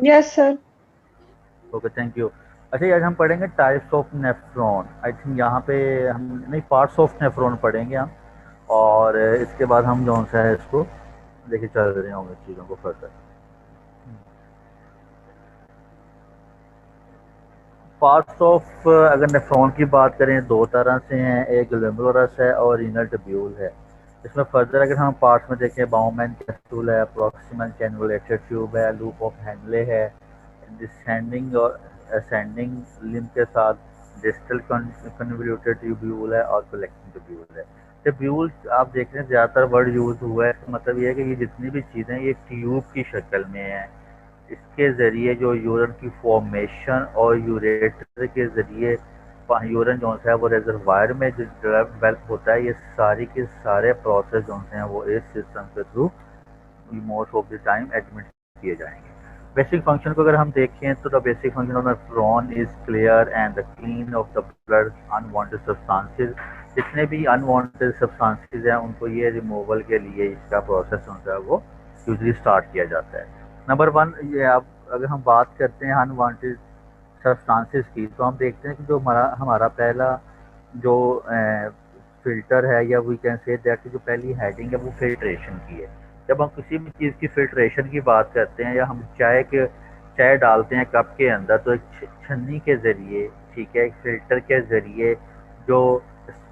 Yes sir. Okay, thank you. अच्छा, ये आज हम पढ़ेंगे types of nephron. I think यहाँ पे हम नहीं, पार्ट्स ऑफ नेफ्रॉन पढ़ेंगे हम। और इसके बाद हम जो सा है इसको लेके चल रहे होंगे चीज़ों को फर्दर। पार्ट्स ऑफ अगर नेफ्रॉन की बात करें, दो तरह से हैं, एक ग्लोमेरुलस है और रीनल ट्यूब्यूल है। इसमें फर्दर अगर हम पार्ट्स में देखें, बाउमैन कैप्सूल है, प्रॉक्सिमल कैन्युलेटेड ट्यूब है, लूप ऑफ हैंडले है, डिसेंडिंग और असेंडिंग लिम्ब के साथ डिस्टल कन्वल्यूटेड ट्यूब्यूल है और कलेक्टिंग ट्यूब्यूल है। ट्यूब्यूल आप देख रहे हैं ज़्यादातर वर्ड यूज़ हुआ है, तो मतलब ये है कि ये जितनी भी चीज़ें ये ट्यूब की शक्ल में है। इसके ज़रिए जो यूरिन की फॉर्मेशन और यूरेटर के ज़रिए यूरिन जो है वो रिजर्वायर में जो डेवलप होता है, ये सारी के सारे प्रोसेस जो हैं वो इस सिस्टम के through most of the time admit किए जाएंगे। बेसिक फंक्शन को अगर हम देखें तो the basic function of nephron is clear and the clean of the blood unwanted substances. जितने भी अनवांटेड सब्सटेंसेस हैं उनको ये रिमूवल के लिए इसका प्रोसेस होता है वो यूजली स्टार्ट किया जाता है। नंबर वन, ये आप अगर हम बात करते हैं अनवांटेड सब्सटेंसेस की, तो हम देखते हैं कि जो हमारा हमारा पहला जो फ़िल्टर है, या वी कैन से दैट जो पहली हेडिंग है वो फ़िल्ट्रेशन की है। जब हम किसी भी चीज़ की फ़िल्ट्रेशन की बात करते हैं, या हम चाय डालते हैं कप के अंदर, तो एक छन्नी के ज़रिए, ठीक है, एक फ़िल्टर के ज़रिए जो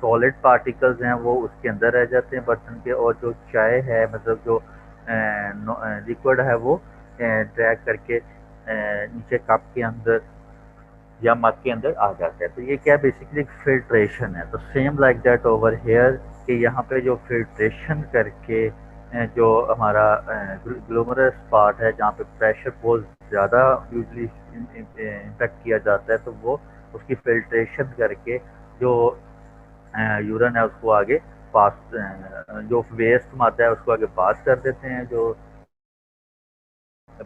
सॉलिड पार्टिकल्स हैं वो उसके अंदर रह जाते हैं बर्तन के, और जो चाय है मतलब जो लिक्विड है वो ड्रैग करके नीचे कप के अंदर या मग के अंदर आ जाता है। तो ये क्या बेसिकली फिल्ट्रेशन है। तो same like that over here, कि यहाँ पे जो फिल्ट्रेशन करके जो हमारा ग्लोमरस पार्ट है जहाँ पे प्रेशर बहुत ज़्यादा यूजली इम्पेक्ट किया जाता है, तो वो उसकी फिल्ट्रेशन करके जो यूरिन है उसको आगे पास, जो वेस्ट आता है उसको आगे पास कर देते हैं। जो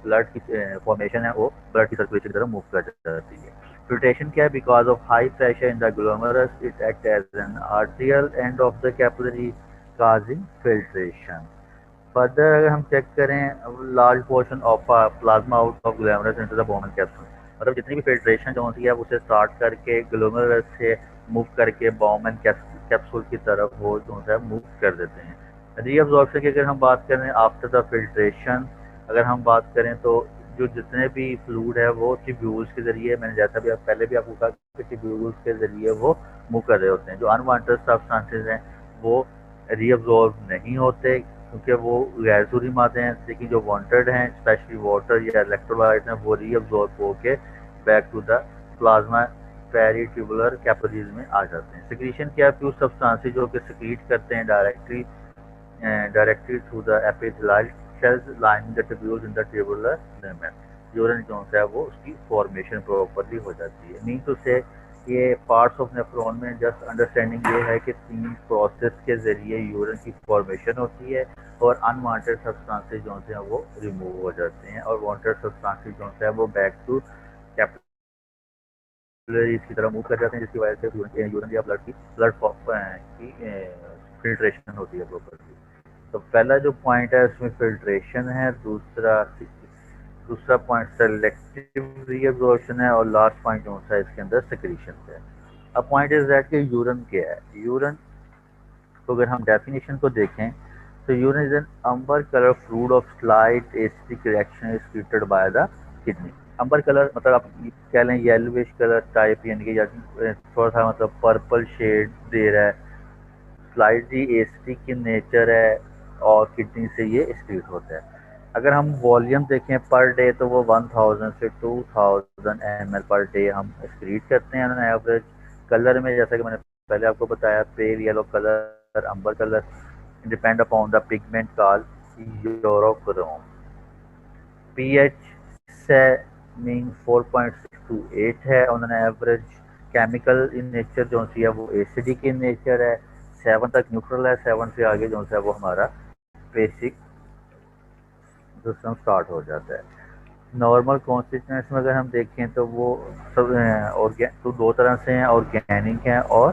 ब्लड की फॉर्मेशन है वो ब्लड की सर्कुलेशन की तरफ मूव कर जाती है। फिल्ट्रेशन क्या है? Because of high pressure in the glomerulus it act as an arterial end of the capillary causing filtration. Further अगर हम चेक करें, large portion of plasma out of glomerulus into the Bowman capsule. मतलब जितनी भी filtration जो होती है उसे स्टार्ट करके ग्लोमरस से मूव करके बोमन कैप्सूल की तरफ वो जो है मूव कर देते हैं। रीअब्जॉर्प्शन की अगर हम बात करें आफ्टर द फिल्ट्रेशन, अगर हम बात करें तो जो जितने भी फ्लूइड है वो ट्यूब्यूल्स के ज़रिए, मैंने जैसा भी आप पहले भी आपको कहा कि ट्यूब्यूल्स के ज़रिए वो मूव कर रहे होते हैं। जो अनवांटेड सब्सटेंसेस हैं वो रीअब्जॉर्ब नहीं होते क्योंकि वो गैर जरूरी मादे हैं, लेकिन जो वांटेड हैं स्पेशली वाटर या इलेक्ट्रोलाइट हैं वो रीअब्जॉर्ब होके back to the plasma peritubular capillaries में आ जाते हैं। सिक्रीशन क्या है? फ्यू सब्सटेंसेस जो कि सिक्रीट करते हैं directly through the epithelial cells lining the tubules in the tubular ligament. Urine जो है वो उसकी फॉर्मेशन प्रॉपरली हो जाती है। मीन टू से ये पार्ट्स ऑफ नेफ्रॉन में जस्ट अंडरस्टैंडिंग ये है कि तीन प्रोसेस के ज़रिए यूरिन की फॉर्मेशन होती है और अनवांटेड सब्सटेंसेस जो हैं वो रिमूव हो जाते हैं, और वांटेड सब्सटेंसेस जो है वो बैक टू कैपिलरीज की तरफ मूव कर जाते हैं, जिसकी वजह से यूरिन या ब्लड की फिल्ट्रेशन होती है प्रॉपरली। तो पहला जो पॉइंट है उसमें फिल्ट्रेशन है, दूसरा दूसरा पॉइंट सेलेक्टिव रीअब्जॉर्प्शन है, और लास्ट पॉइंट जो है इसके अंदर सिक्रीशन है। अब पॉइंट इज दैट कि यूरिन क्या है। यूरिन तो अगर हम डेफिनेशन को देखें तो urine is an amber colour fluid of slight acidic reaction is created by the kidney. Amber colour मतलब आप कह लें येलोविश कलर टाइप, यानी कि थोड़ा सा मतलब पर्पल शेड दे रहा है, स्लाइटली एसिडिक इन नेचर है, और किडनी से ये एक्सक्रीट होता है। अगर हम वॉल्यूम देखें पर डे तो वो 1000 से 2000 ml पर डे हम एक्सक्रीट करते हैं ऑन एवरेज। कलर में जैसा कि मैंने पहले आपको बताया, pale yellow colour, amber colour, depend upon the pigment called urochrome. PH से मीन 4.6 टू 8 है on an average. Chemical in nature जो सी है वो एसिडिक इन नेचर है। 7 तक न्यूट्रल है, 7 से आगे जो है वो हमारा बेसिक सिस्टम स्टार्ट हो जाता है। नॉर्मल कॉन्स्टिट्यूएंट्स में अगर हम देखें तो वो सब तो दो तरह से हैं, ऑर्गेनिक हैं, और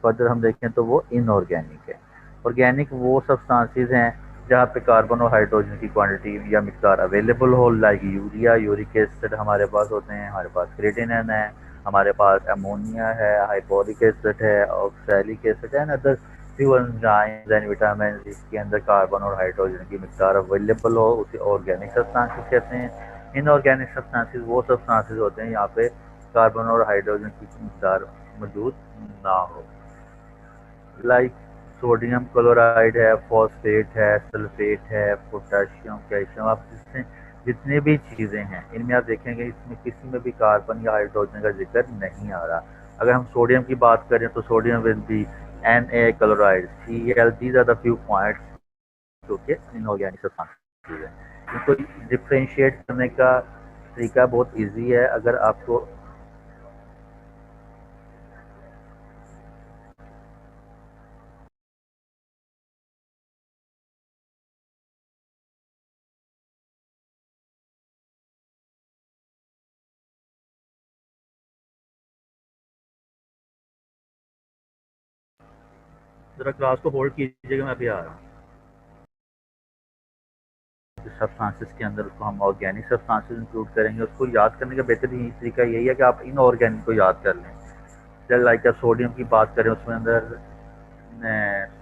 फर्दर हम देखें तो वो इनऑर्गेनिक है। ऑर्गेनिक वो सब्सटेंसेस हैं जहाँ पे कार्बन और हाइड्रोजन की क्वांटिटी या मिकदार अवेलेबल हो, लाइक यूरिया, यूरिक एसिड हमारे पास होते हैं, हमारे पास क्रिएटिनिन है, हमारे पास अमोनिया है, हाइपोरिक एसिड है, ऑक्सैलिक एसिड है, other few enzymes and vitamin जिसके अंदर कार्बन और हाइड्रोजन की मिकदार अवेलेबल हो, उसे ऑर्गेनिक सब्सटेंसेस कहते हैं। इनऑर्गेनिक सब्सटेंसेस वो सब्सटेंसेस होते हैं यहाँ पे कार्बन और हाइड्रोजन की मिकदार मौजूद ना हो, लाइक सोडियम क्लोराइड है, फॉस्फेट है, सल्फेट है, पोटेशियम, कैल्शियम। आप जिसमें जितनी भी चीज़ें हैं इनमें आप देखेंगे इसमें किसी में भी कार्बन या हाइड्रोजन का जिक्र नहीं आ रहा। अगर हम सोडियम की बात करें तो sodium will be Na chloride, Cl। These are the few points जो कि इनऑर्गेनिक सब्सटेंसेस हैं। इनको डिफ्रेंशिएट करने का तरीका बहुत ईजी है। अगर आपको ज़रा क्लास को होल्ड कीजिएगा, मैं अभी आ रहा हूँ। सब्सटेंसेस के अंदर उसको हम ऑर्गेनिक सब्सटेंसेस इंक्लूड करेंगे। उसको याद करने का बेहतरीन तरीका यही है कि आप इनऑर्गेनिक को याद कर लें। जैसे लाइक सोडियम की बात करें, उसमें अंदर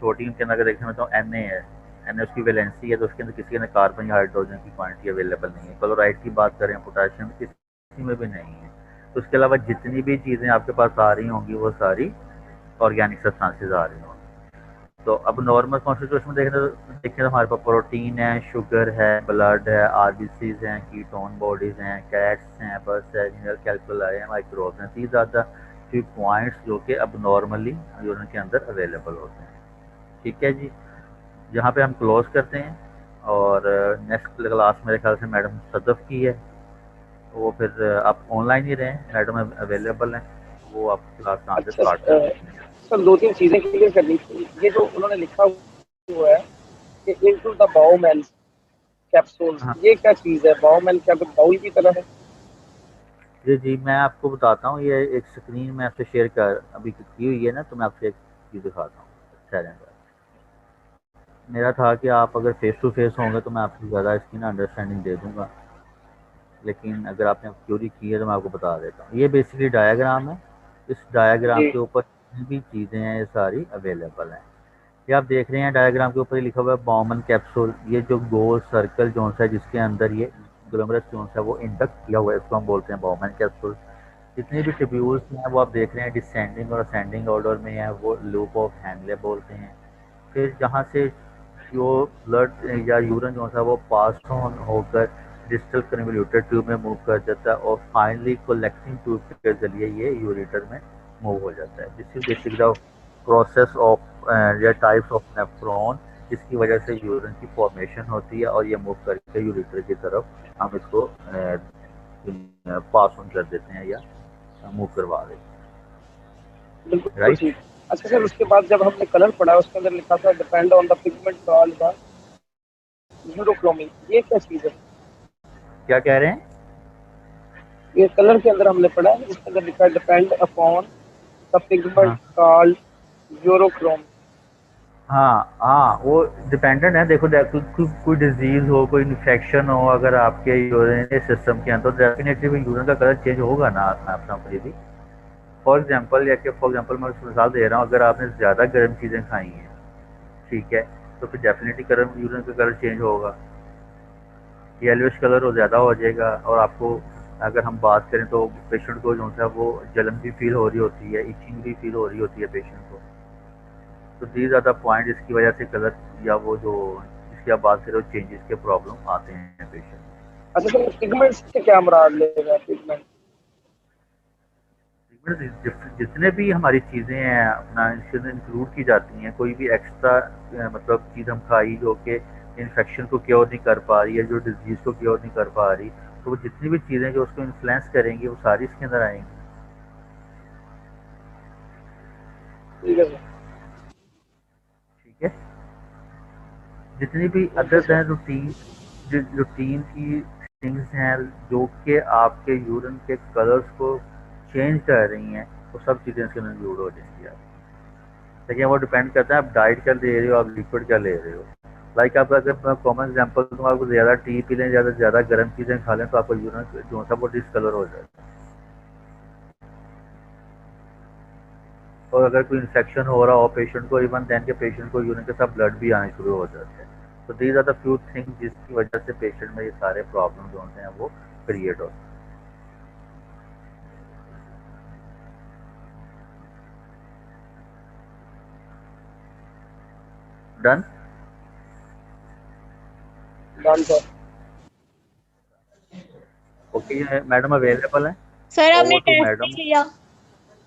सोडियम के अंदर अगर देखें तो Na है, Na उसकी वैलेंसी है, तो उसके अंदर किसी के अंदर कार्बन या हाइड्रोजन की क्वांटिटी अवेलेबल नहीं है। क्लोराइड की बात करें, पोटेशियम, किसी में भी नहीं है। तो उसके अलावा जितनी भी चीज़ें आपके पास आ रही होंगी वो सारी ऑर्गेनिक सब्सटेंसेस आ रही होंगी। तो अब नॉर्मल कॉन्स्टिट्यूशन में देखें तो हमारे पास प्रोटीन है, शुगर है, ब्लड है, आरबीसीज हैं, कीटोन बॉडीज हैं, कैट्स हैं, बस है, कैल्कुलाई है, माइक्रोब्स हैं। These are the few points जो कि अब नॉर्मली यूरिन के अंदर अवेलेबल होते हैं। ठीक है जी, यहाँ पे हम क्लोज करते हैं और नेक्स्ट क्लास मेरे ख्याल से मैडम सदफ की है। वो फिर आप ऑनलाइन ही रहें, मैडम अवेलेबल हैं, वो आप क्लास यहाँ से अच्छा स्टार्ट कर देंगे। सर, 2-3 चीज़ें क्लियर करनी थी। ये जो उन्होंने लिखा हुआ है कि इनटू द बाउमैन कैप्सूल्स, हाँ ये क्या चीज़ है? बाउमैन क्या कोई बाउल की तरह है? जी जी, मैं आपको बताता हूँ। ये एक स्क्रीन में आपसे शेयर कर अभी की हुई है ना, तो मैं आपसे एक चीज़ दिखाता हूँ। ठहरें, मेरा था कि आप अगर फेस टू फेस होंगे तो मैं आपको ज़्यादा इसकी ना अंडरस्टैंडिंग दे दूँगा, लेकिन अगर आपने थ्योरी की है तो मैं आपको बता देता हूँ। ये बेसिकली डायग्राम है। इस डायग्राम जी। के ऊपर जितनी भी चीज़ें हैं ये सारी अवेलेबल हैं। ये आप देख रहे हैं डायग्राम के ऊपर लिखा हुआ है बॉमन कैप्सूल। ये जो गोल सर्कल जोन सा है जिसके अंदर ये ग्लोमरस जोन है वो इंडक्ट किया हुआ है, इसको हम बोलते हैं बॉमन कैप्सूल। जितने भी ट्रिब्यूल्स हैं वो आप देख रहे हैं डिसेंडिंग और असेंडिंग ऑर्डर में है, वो लूप ऑफ हैंडले बोलते हैं। फिर जहाँ से जो ब्लड या यूरिन जो है वो पास ऑन होकर डिस्टल कन्वोल्यूटेड ट्यूब में मूव कर जाता है और फाइनली कलेक्टिंग ट्यूब के जरिए ये यूरेटर में मूव हो जाता है। This is basic the process of या टाइप्स ऑफ नेफ्रॉन, जिसकी वजह से यूरिन की फॉर्मेशन होती है और ये मूव करके यूरेटर की तरफ हम इसको पास ऑन कर देते हैं या मूव करवा देते हैं। बिल्कुल राइट। ठीक। अच्छा सर, उसके बाद जब हमने कलर पढ़ा उसके अंदर लिखा था depend on the pigment called the urochrome, ये क्या चीज़ है? क्या कह रहे हैं? ये कलर के अंदर हमने पढ़ा है, इसके अंदर लिखा है डिपेंड अपॉन द पिगमेंट हाँ कॉल्ड यूरोक्रोम। हाँ हाँ, वो डिपेंडेंट है। देखो कोई डिजीज हो, कोई इन्फेक्शन हो अगर आपके यूरिनरी सिस्टम के अंदर, तो डेफिनेटली यूरिन का कलर चेंज होगा ना अपना भी। फॉर एग्जांपल मैं उसको मिसाल दे रहा हूँ, अगर आपने ज़्यादा गर्म चीज़ें खाई हैं, ठीक है, तो फिर डेफिनेटली गर्म यूरिन का कलर चेंज होगा, येलोइश कलर हो ज़्यादा हो जाएगा। और आपको अगर हम बात करें तो पेशेंट को जो है वो जलन भी फील हो रही होती है, इचिंग भी फील हो रही होती है पेशेंट को। तो दीज आर द पॉइंट जिसकी वजह से कलर या वो जो जिसकी आप बात करें चेंजेस के प्रॉब्लम आते हैं पेशेंट अच्छा सर, पिगमेंट से क्या मुराद लेगा? पिगमेंट में। जितने भी हमारी चीज़ें हैं अपना इसके इंक्लूड की जाती हैं, कोई भी एक्स्ट्रा मतलब चीज़ हम खाई जो कि इन्फेक्शन को क्योर नहीं कर पा रही है, जो डिजीज़ को क्योर नहीं कर पा रही, तो वो जितनी भी चीज़ें जो उसको इन्फ्लुएंस करेंगी वो सारी इसके अंदर आएंगी। ठीक है सर। ठीक है, जितनी भी ओके अदर सर। हैं रूटीन की थिंग्स हैं जो कि आपके यूरिन के कलर्स को चेंज कर रही हैं, वो सब चीज़ें इसके अंदर इंक्लूड हो जाएंगी। आप देखिए वो डिपेंड करता है आप डाइट क्या ले रहे हो, आप लिक्विड क्या ले रहे हो। लाइक आप अगर कॉमन एग्जांपल दूँ, आपको ज़्यादा टी पी लें, ज़्यादा गर्म चीज़ें खा लें तो आपका यूरिन जो सा वो डिसकलर हो जाएगा। और अगर कोई इन्फेक्शन हो रहा हो पेशेंट को, इवन देन के पेशेंट को यूरिन के साथ ब्लड भी आने शुरू हो जाते हैं। तो these are the few things जिसकी वजह से पेशेंट में ये सारे प्रॉब्लम जो होते हैं वो क्रिएट होते हैं। Done. Done sir. Okay, madam available हैं? सर आपने ओवर टू टेस्ट मैडम। नहीं लिया।